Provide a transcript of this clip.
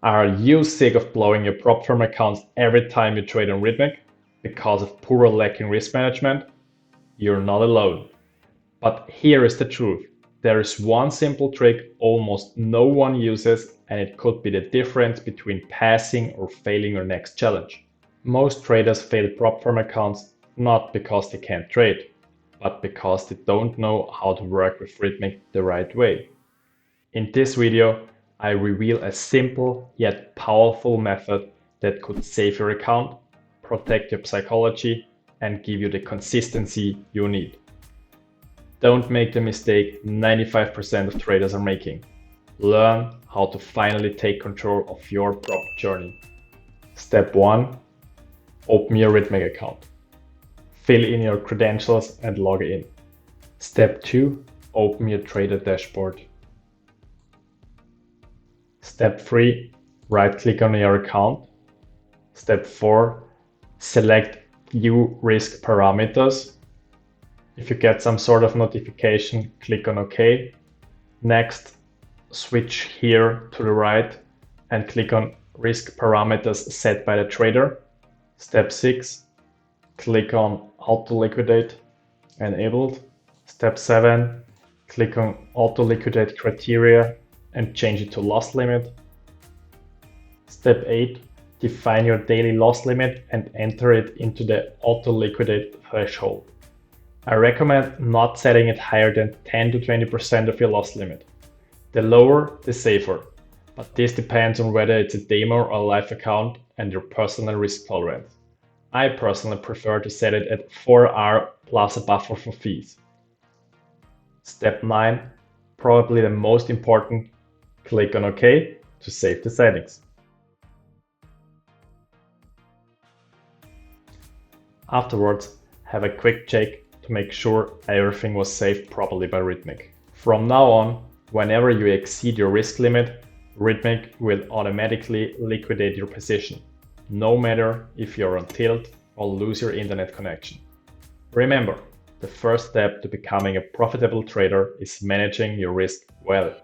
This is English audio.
Are you sick of blowing your prop firm accounts every time you trade on Rithmic because of poor or lacking risk management? You're not alone. But here is the truth. There is one simple trick almost no one uses, and it could be the difference between passing or failing your next challenge. Most traders fail prop firm accounts not because they can't trade, but because they don't know how to work with Rithmic the right way. In this video, I reveal a simple yet powerful method that could save your account, protect your psychology, and give you the consistency you need. Don't make the mistake 95% of traders are making. Learn how to finally take control of your prop journey. Step 1. Open your Rithmic account. Fill in your credentials and log in. Step 2. Open your trader dashboard. Step 3. Right-click on your account. Step 4. Select View Risk Parameters. If you get some sort of notification, click on OK. Next, switch here to the right and click on Risk Parameters set by the trader. Step 6. Click on Auto Liquidate, enabled. Step 7. Click on Auto Liquidate Criteria and change it to loss limit. Step 8. Define your daily loss limit and enter it into the Auto Liquidate threshold. I recommend not setting it higher than 10 to 20% of your loss limit. The lower, the safer, but this depends on whether it's a demo or live account and your personal risk tolerance. I personally prefer to set it at 4R plus a buffer for fees. Step 9, probably the most important, click on OK to save the settings. Afterwards, have a quick check to make sure everything was saved properly by Rithmic. From now on, whenever you exceed your risk limit, Rithmic will automatically liquidate your position, no matter if you're on tilt or lose your internet connection. Remember, the first step to becoming a profitable trader is managing your risk well.